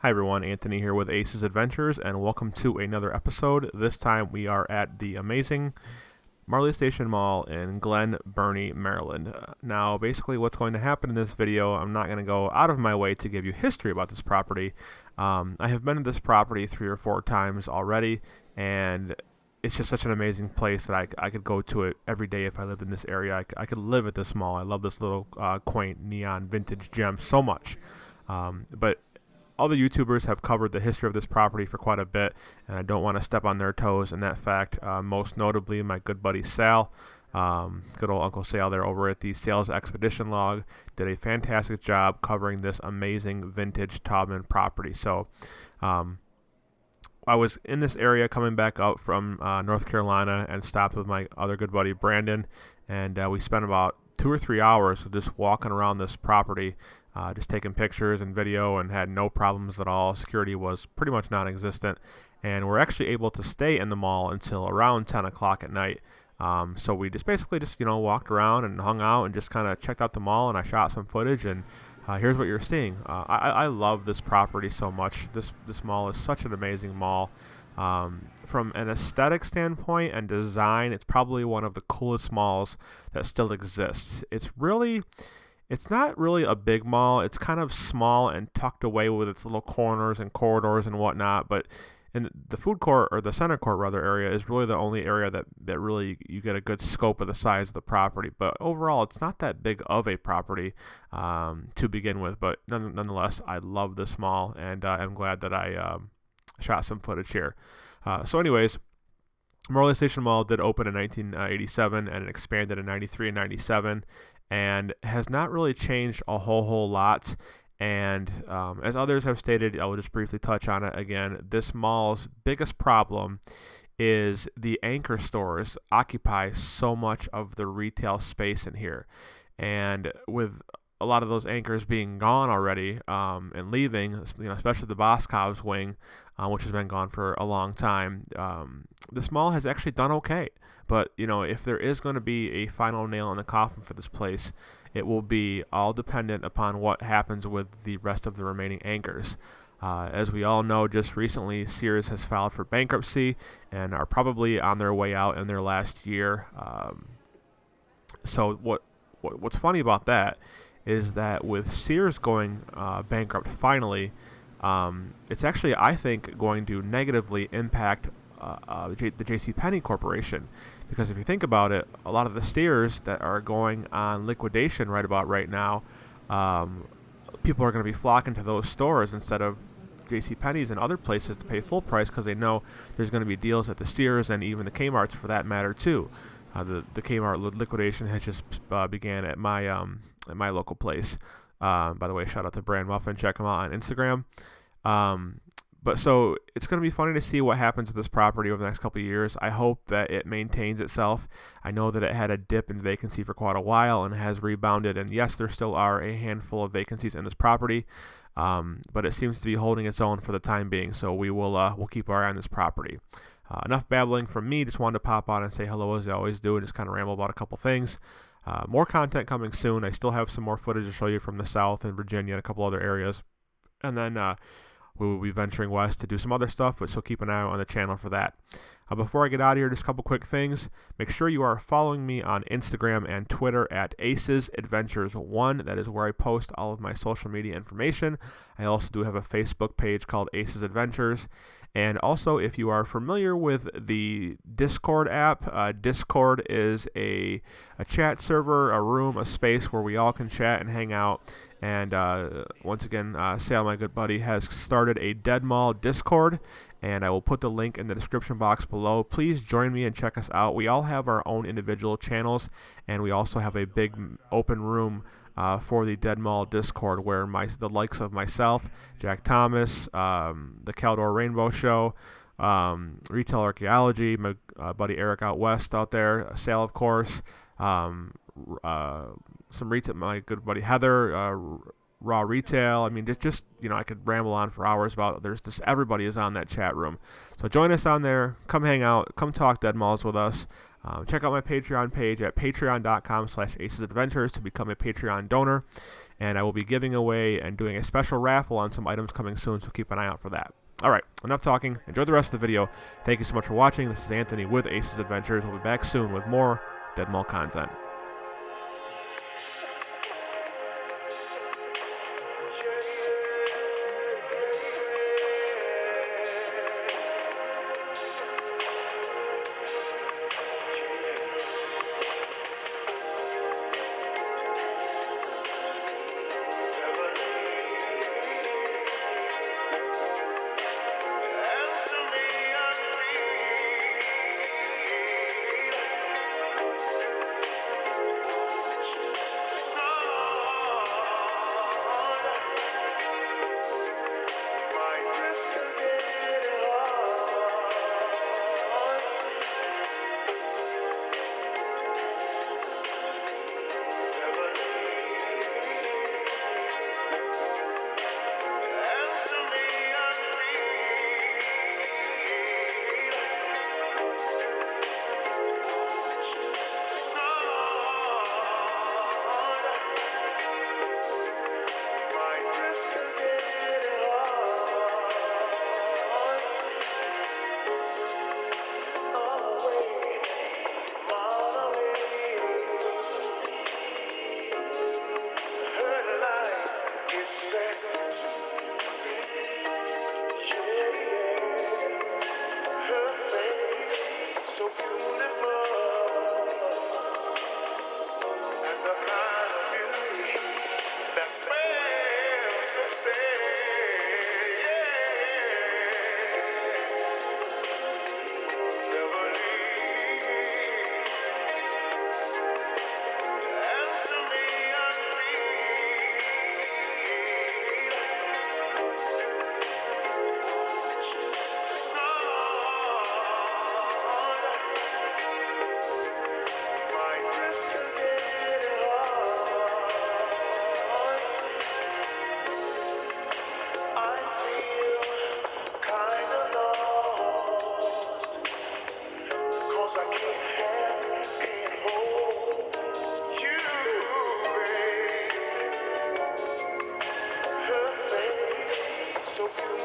Hi everyone, Anthony here with Aces Adventures, and welcome to another episode. This time we are at the amazing Marley Station Mall in Glen Burnie, Maryland. Now, basically what's going to happen in this video, I'm not going to go out of my way to give you history about this property. I have been to this property 3 or 4 times already, and it's just such an amazing place that I could go to it every day if I lived in this area. I could live at this mall. I love this little quaint neon vintage gem so much. But other YouTubers have covered the history of this property for quite a bit, and I don't want to step on their toes in that fact. Most notably, my good buddy Sal, good old Uncle Sal there over at the Sales Expedition Log, did a fantastic job covering this amazing vintage Taubman property. So I was in this area coming back up from North Carolina and stopped with my other good buddy Brandon, and we spent about 2 or 3 hours just walking around this property, just taking pictures and video, and had no problems at all. Security was pretty much non-existent, and we're actually able to stay in the mall until around 10 o'clock at night. So we just basically walked around and hung out and just kind of checked out the mall, and I shot some footage, and here's what you're seeing. I love this property so much. This mall is such an amazing mall. From an aesthetic standpoint and design, it's probably one of the coolest malls that still exists. It's not really a big mall. It's kind of small and tucked away with its little corners and corridors and whatnot, but in the food court, or the center court rather, area is really the only area that really you get a good scope of the size of the property. But overall, it's not that big of a property to begin with, but nonetheless, I love this mall, and I'm glad that I shot some footage here. So anyways, Marley Station Mall did open in 1987, and it expanded in 93 and 97, and has not really changed a whole lot. And as others have stated, I will just briefly touch on it again. This mall's biggest problem is the anchor stores occupy so much of the retail space in here. And with a lot of those anchors being gone already and leaving, especially the Boscov's wing, which has been gone for a long time, this mall has actually done okay. But, if there is going to be a final nail in the coffin for this place, it will be all dependent upon what happens with the rest of the remaining anchors. As we all know, just recently, Sears has filed for bankruptcy and are probably on their way out in their last year. So what's funny about that is that with Sears going bankrupt finally, it's actually, I think, going to negatively impact the JCPenney Corporation, because if you think about it, a lot of the stores that are going on liquidation right now, people are going to be flocking to those stores instead of JCPenney's and other places to pay full price, because they know there's going to be deals at the Sears and even the Kmart's for that matter too. The Kmart liquidation has just began at my local place. By the way, shout out to Brand Muffin. Check them out on Instagram. But so it's going to be funny to see what happens to this property over the next couple of years. I hope that it maintains itself. I know that it had a dip in vacancy for quite a while and has rebounded. And yes, there still are a handful of vacancies in this property, but it seems to be holding its own for the time being. So we'll keep our eye on this property. Enough babbling from me. Just wanted to pop on and say hello as I always do, and just kind of ramble about a couple things. More content coming soon. I still have some more footage to show you from the South and Virginia and a couple other areas. And then we will be venturing west to do some other stuff, but so keep an eye out on the channel for that. Before I get out of here, just a couple quick things. Make sure you are following me on Instagram and Twitter at Aces Adventures 1. That is where I post all of my social media information. I also do have a Facebook page called Aces Adventures. And also, if you are familiar with the Discord app, Discord is a chat server, a room, a space where we all can chat and hang out. And once again, Sal, my good buddy, has started a Dead Mall Discord, and I will put the link in the description box below. Please join me and check us out. We all have our own individual channels, and we also have a big open room for the Dead Mall Discord, where the likes of myself, Jack Thomas, the Caldor Rainbow Show, Retail Archaeology, my buddy Eric out west out there, Sal, of course, some retail, my good buddy Heather, Raw Retail. I mean, just I could ramble on for hours about. There's just everybody is on that chat room. So join us on there. Come hang out. Come talk Dead Malls with us. Check out my Patreon page at patreon.com/acesadventures to become a Patreon donor, and I will be giving away and doing a special raffle on some items coming soon, so keep an eye out for that. Alright, enough talking. Enjoy the rest of the video. Thank you so much for watching. This is Anthony with Ace's Adventures. We'll be back soon with more Dead Mall content. So beautiful.